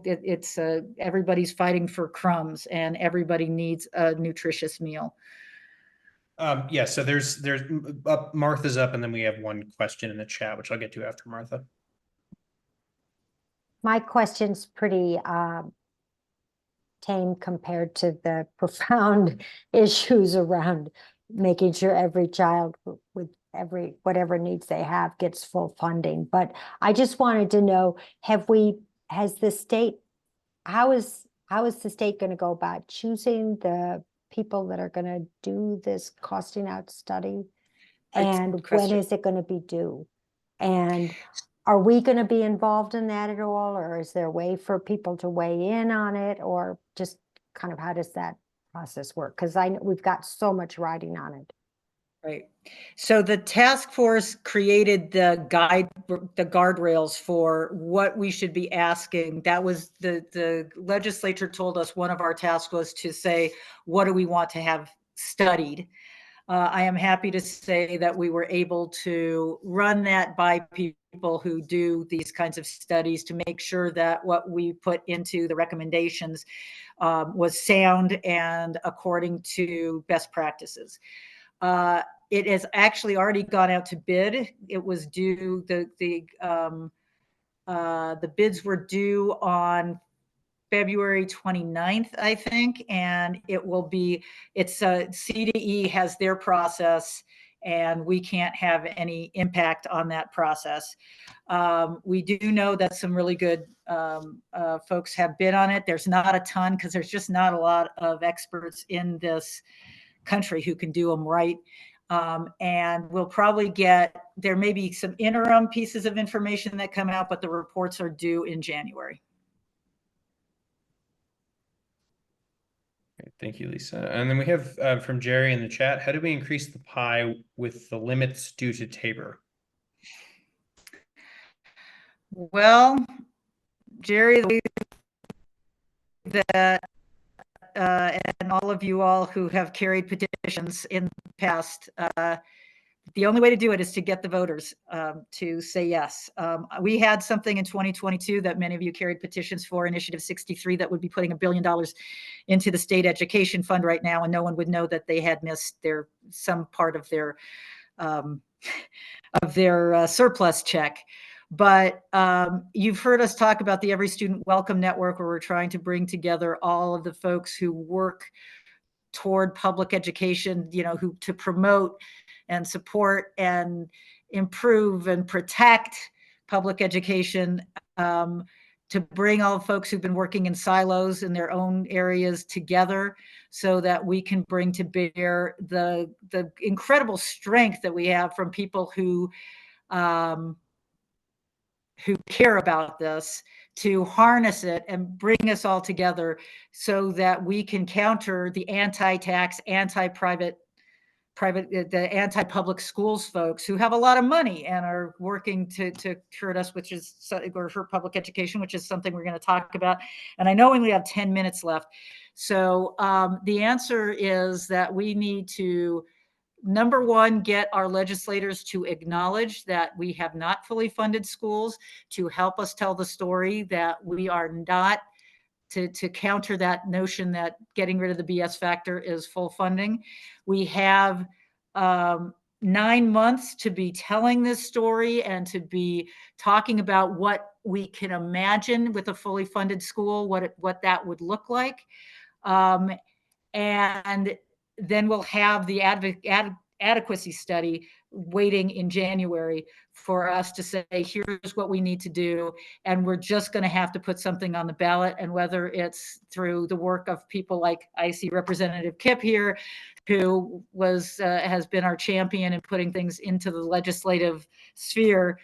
Everybody's fighting for crumbs, and everybody needs a nutritious meal. Yeah, so there's Martha's up, and then we have one question in the chat, which I'll get to after Martha. My question's pretty tame compared to the profound issues around making sure every child with whatever needs they have gets full funding. But I just wanted to know, has the state, how is the state going to go about choosing the people that are going to do this costing out study? And when is it going to be due? And are we going to be involved in that at all? Or is there a way for people to weigh in on it? Or just kind of how does that process work? Because I know we've got so much riding on it. Right. So the task force created the guardrails for what we should be asking. That was the legislature told us one of our tasks was to say, what do we want to have studied? I am happy to say that we were able to run that by people who do these kinds of studies to make sure that what we put into the recommendations was sound and according to best practices. It has actually already gone out to bid. It was due, the bids were due on February 29th, I think, and it will be, it's CDE has their process and we can't have any impact on that process. We do know that some really good folks have bid on it. There's not a ton because there's just not a lot of experts in this country who can do them right. And we'll probably get, there may be some interim pieces of information that come out, but the reports are due in January. Great, thank you, Lisa. And then we have from Jerry in the chat, how do we increase the pie with the limits due to Tabor? Well, Jerry, that and all of you all who have carried petitions in the past, the only way to do it is to get the voters to say yes. We had something in 2022 that many of you carried petitions for, Initiative 63, that would be putting $1 billion into the state education fund right now, and no one would know that they had missed some part of their surplus check. But you've heard us talk about the Every Student Welcome Network, where we're trying to bring together all of the folks who work toward public education, who to promote and support and improve and protect public education, to bring all the folks who've been working in silos in their own areas together so that we can bring to bear the incredible strength that we have from people who care about this, to harness it and bring us all together so that we can counter the anti-tax, the anti-public schools folks who have a lot of money and are working to hurt us, or hurt public education, which is something we're going to talk about. And I know we only have 10 minutes left. So the answer is that we need to, number one, get our legislators to acknowledge that we have not fully funded schools, to help us tell the story that we are not, to counter that notion that getting rid of the BS factor is full funding. We have 9 months to be telling this story and to be talking about what we can imagine with a fully funded school, what that would look like. And then we'll have the adequacy study waiting in January for us to say, here's what we need to do. And we're just going to have to put something on the ballot. And whether it's through the work of people like, I see Representative Kipp here, who has been our champion in putting things into the legislative sphere,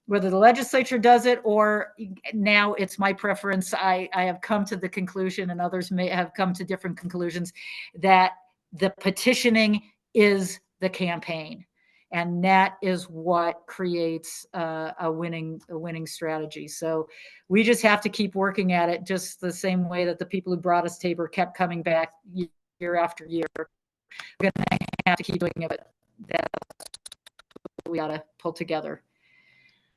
whether the legislature does it or now it's my preference, I have come to the conclusion, and others may have come to different conclusions, that the petitioning is the campaign. And that is what creates a winning strategy. So we just have to keep working at it, just the same way that the people who brought us Tabor kept coming back year after year. We're going to have to keep doing it, but that's what we got to pull together.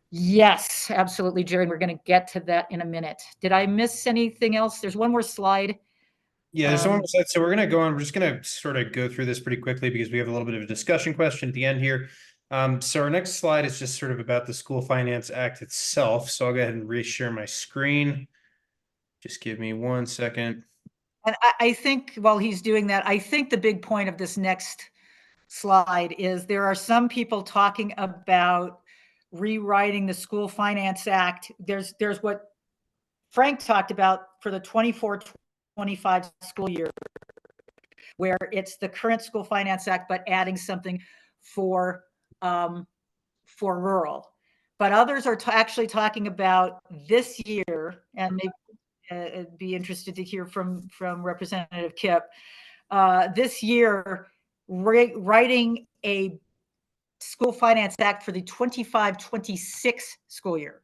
Yes, absolutely, Jerry. We're going to get to that in a minute. Did I miss anything else? There's one more slide. Yeah, there's one more slide. So we're going to go on. We're just going to sort of go through this pretty quickly because we have a little bit of a discussion question at the end here. So our next slide is just sort of about the School Finance Act itself. So I'll go ahead and reshare my screen. Just give me 1 second. And I think while he's doing that, I think the big point of this next slide is there are some people talking about rewriting the School Finance Act. There's what Frank talked about for the 24-25 school year, where it's the current School Finance Act, but adding something for rural. But others are actually talking about this year, and maybe be interested to hear from Representative Kipp. This year, writing a school finance act for the 25-26 school year.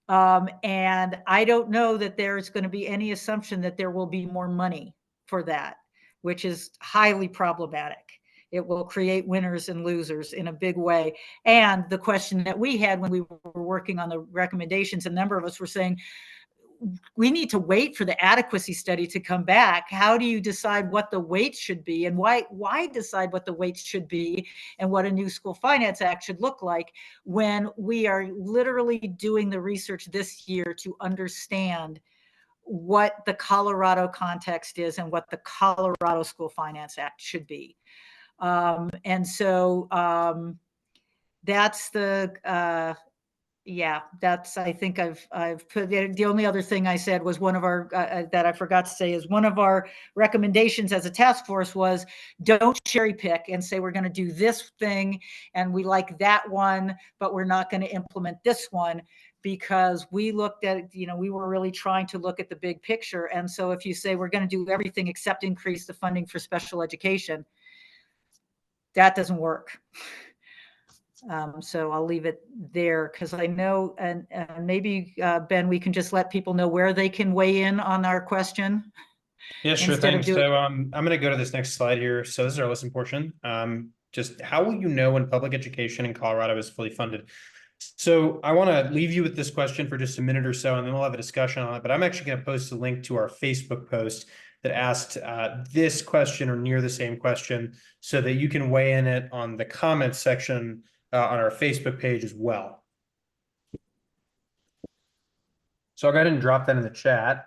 And I don't know that there's going to be any assumption that there will be more money for that, which is highly problematic. It will create winners and losers in a big way. And the question that we had when we were working on the recommendations, a number of us were saying, we need to wait for the adequacy study to come back. How do you decide what the weights should be, and why decide what the weights should be and what a new school finance act should look like when we are literally doing the research this year to understand what the Colorado context is and what the Colorado School Finance Act should be. And so that's the yeah, that's, I think I've put, the only other thing I said was one of our, that I forgot to say is one of our recommendations as a task force was don't cherry pick and say, we're going to do this thing and we like that one, but we're not going to implement this one, because we looked at, we were really trying to look at the big picture. And so if you say we're going to do everything except increase the funding for special education, that doesn't work. So I'll leave it there, because I know, and maybe Ben, we can just let people know where they can weigh in on our question. Yeah, sure. Instead of Thanks. doing- So I'm going to go to this next slide here. So this is our lesson portion. Just how will you know when public education in Colorado is fully funded? So I want to leave you with this question for just a minute or so, and then we'll have a discussion on it. But I'm actually going to post a link to our Facebook post that asked this question or near the same question, so that you can weigh in it on the comments section on our Facebook page as well. So I'll go ahead and drop that in the chat.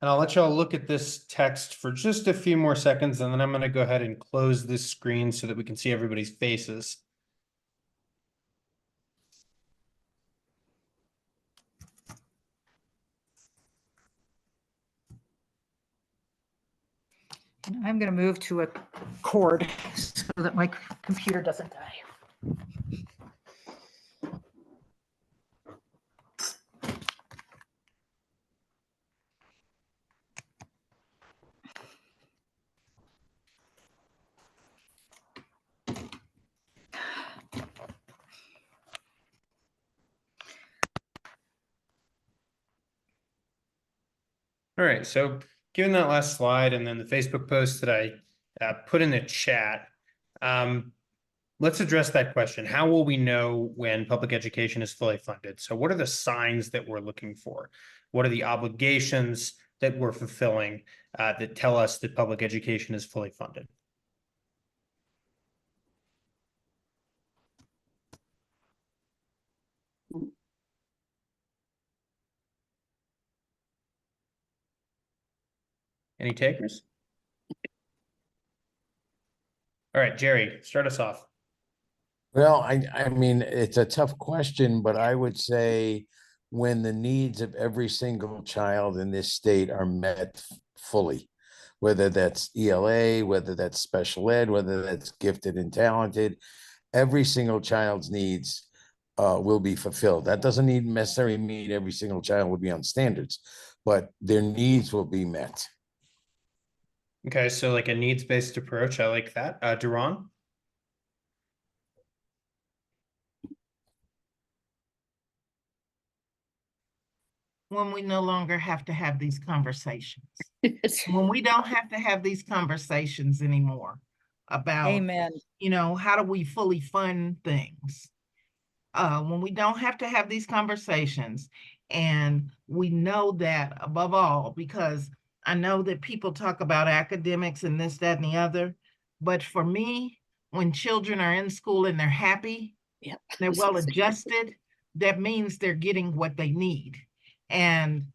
And I'll let y'all look at this text for just a few more seconds, and then I'm going to go ahead and close this screen so that we can see everybody's faces. I'm going to move to a cord so that my computer doesn't die. All right, so given that last slide and then the Facebook post that I put in the chat, let's address that question. How will we know when public education is fully funded? So what are the signs that we're looking for? What are the obligations that we're fulfilling that tell us that public education is fully funded? Any takers? All right, Jerry, start us off. Well, I mean, it's a tough question, but I would say when the needs of every single child in this state are met fully, whether that's ELA, whether that's special ed, whether that's gifted and talented, every single child's needs will be fulfilled. That doesn't necessarily mean every single child will be on standards, but their needs will be met. Okay, so like a needs-based approach, I like that. Duran? When we no longer have to have these conversations. When we don't have to have these conversations anymore about, Amen. How do we fully fund things? When we don't have to have these conversations, and we know that above all, because I know that people talk about academics and this, that, and the other, but for me, when children are in school and they're happy, Yep. they're well adjusted, that means they're getting what they need. And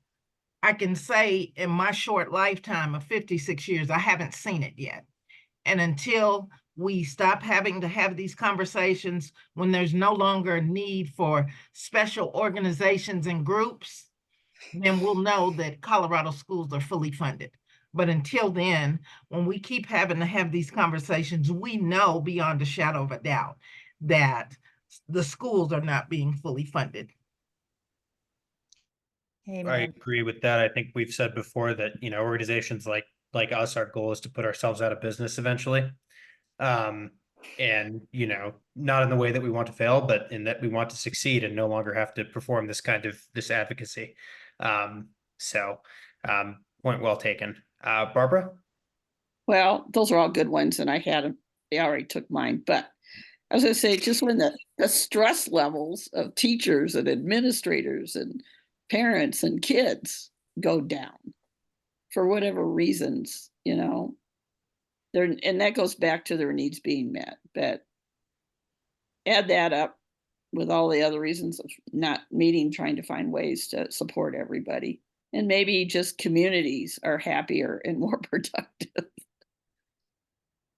I can say in my short lifetime of 56 years, I haven't seen it yet. And until we stop having to have these conversations, when there's no longer a need for special organizations and groups, then we'll know that Colorado schools are fully funded. But until then, when we keep having to have these conversations, we know beyond a shadow of a doubt that the schools are not being fully funded. I Amen. agree with that. I think we've said before that, organizations like us, our goal is to put ourselves out of business eventually. And, not in the way that we want to fail, but in that we want to succeed and no longer have to perform this advocacy. So, point well taken. Barbara? Well, those are all good ones, and they already took mine. But I was going to say, just when the stress levels of teachers and administrators and parents and kids go down for whatever reasons, and that goes back to their needs being met. But add that up with all the other reasons of not meeting, trying to find ways to support everybody. And maybe just communities are happier and more productive.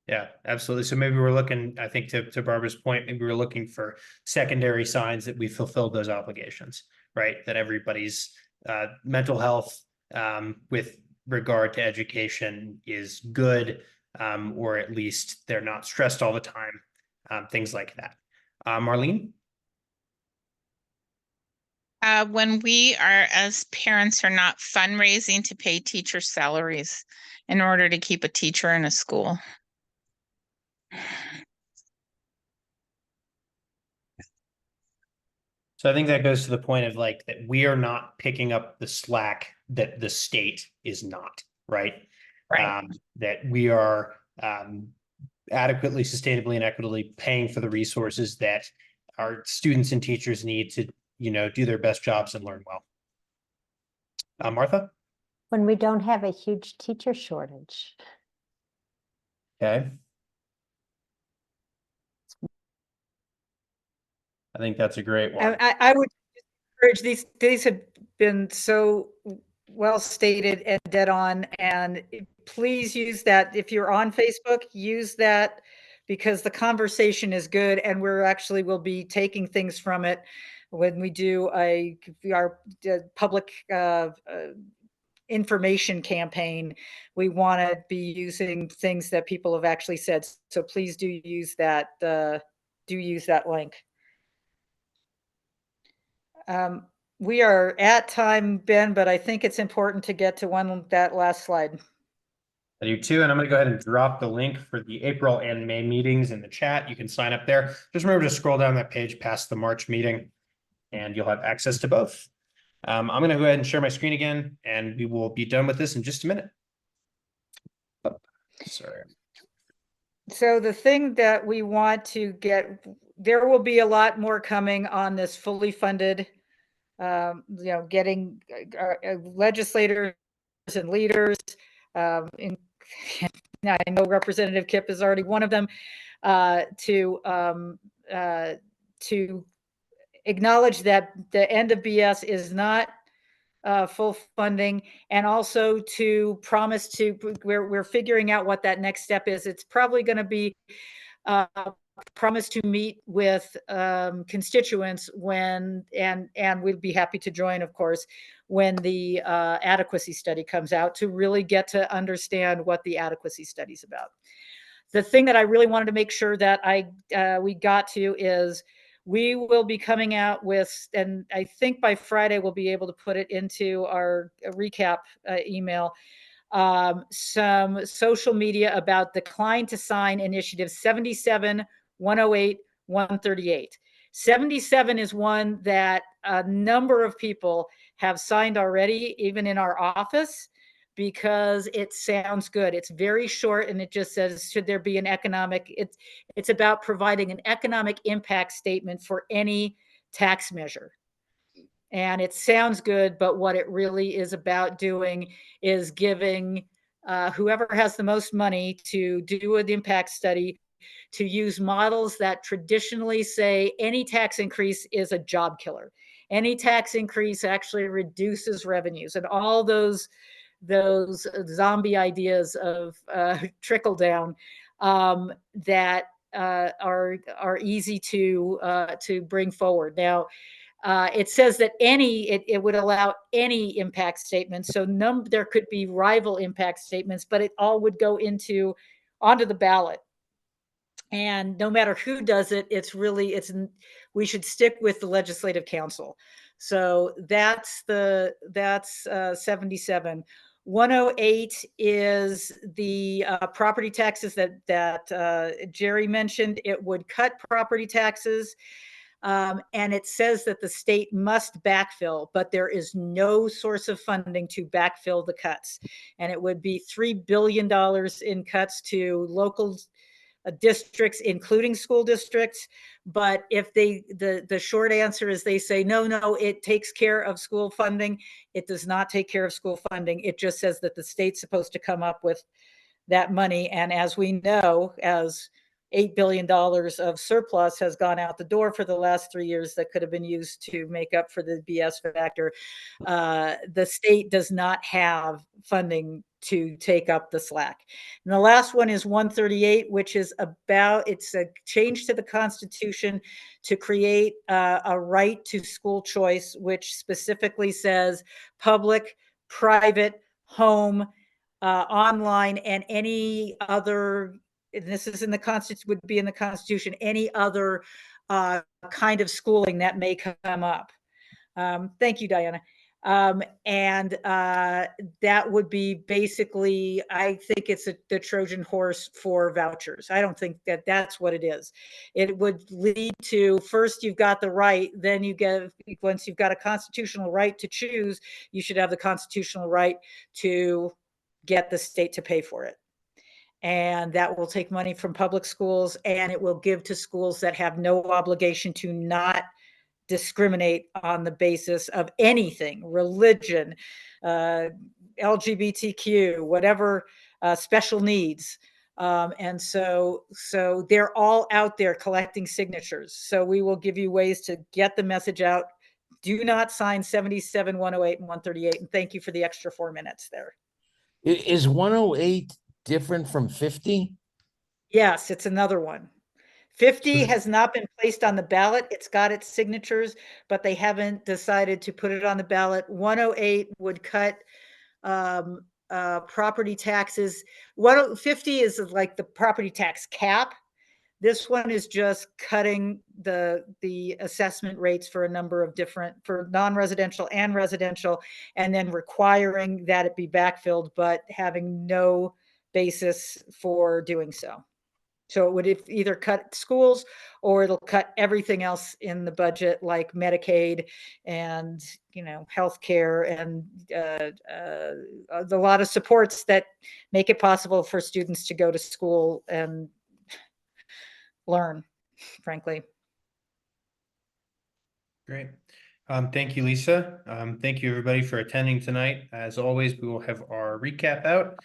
Yeah, absolutely. So maybe we're looking, I think to Barbara's point, maybe we're looking for secondary signs that we fulfilled those obligations, right? That everybody's mental health with regard to education is good, or at least they're not stressed all the time, things like that. Marlene? When we are, as parents, are not fundraising to pay teacher salaries in order to keep a teacher in a school. So I think that goes to the point of that we are not picking up the slack that the state is not, right? Right. That we are adequately, sustainably, and equitably paying for the resources that our students and teachers need to, do their best jobs and learn well. Martha? When we don't have a huge teacher shortage. Okay. I think that's a great one. I would encourage these have been so well stated and dead on, and please use that. If you're on Facebook, use that, because the conversation is good, and will be taking things from it when we do our public information campaign. We want to be using things that people have actually said. So please do use that link. We are at time, Ben, but I think it's important to get to that last slide. I do too, and I'm going to go ahead and drop the link for the April and May meetings in the chat. You can sign up there. Just remember to scroll down that page past the March meeting, and you'll have access to both. I'm going to go ahead and share my screen again, and we will be done with this in just a minute. Oh, sorry. So the thing that we want to get, there will be a lot more coming on this fully funded, getting legislators and leaders. I know Representative Kipp is already one of them, to acknowledge that the end of BS is not full funding, and also to promise we're figuring out what that next step is. It's probably going to be promise to meet with constituents and we'd be happy to join, of course, when the adequacy study comes out, to really get to understand what the adequacy study is about. The thing that I really wanted to make sure that we got to is we will be coming out with, and I think by Friday we'll be able to put it into our recap email, some social media about Decline to Sign Initiative 77, 108, 138. 77 is one that a number of people have signed already, even in our office, because it sounds good. It's very short, and it just says, should there be an economic, it's about providing an economic impact statement for any tax measure. And it sounds good, but what it really is about doing is giving whoever has the most money to do an impact study, to use models that traditionally say any tax increase is a job killer. Any tax increase actually reduces revenues, and all those zombie ideas of trickle down that are easy to bring forward. Now, it says that it would allow any impact statements. So there could be rival impact statements, but it all would go onto the ballot. And no matter who does it, we should stick with the legislative council. So that's 77. 108 is the property taxes that Jerry mentioned. It would cut property taxes. And it says that the state must backfill, but there is no source of funding to backfill the cuts. And it would be $3 billion in cuts to local districts, including school districts. But if the short answer is they say, no, it takes care of school funding. It does not take care of school funding. It just says that the state's supposed to come up with that money. And as we know, as $8 billion of surplus has gone out the door for the last 3 years that could have been used to make up for the BS factor. The state does not have funding to take up the slack. And the last one is 138, which is it's a change to the Constitution to create a right to school choice, which specifically says public, private, home, online, and any other, and this is in the Constitution, would be in the Constitution, any other kind of schooling that may come up. Thank you, Diana. And that would be basically, I think it's the Trojan horse for vouchers. I don't think that that's what it is. It would lead to, first you've got the right, then once you've got a constitutional right to choose, you should have the constitutional right to get the state to pay for it. And that will take money from public schools, and it will give to schools that have no obligation to not discriminate on the basis of anything, religion, LGBTQ, whatever, special needs. And so they're all out there collecting signatures. So we will give you ways to get the message out. Do not sign 77, 108, and 138. And thank you for the extra 4 minutes there. Is 108 different from 50? Yes, it's another one. 50 has not been placed on the ballot. It's got its signatures, but they haven't decided to put it on the ballot. 108 would cut property taxes. 50 is like the property tax cap. This one is just cutting the assessment rates for a number of different, for non-residential and residential, and then requiring that it be backfilled, but having no basis for doing so. So it would either cut schools or it'll cut everything else in the budget, like Medicaid and, healthcare and a lot of supports that make it possible for students to go to school and learn, frankly. Great. Thank you, Lisa. Thank you, everybody, for attending tonight. As always, we will have our recap out.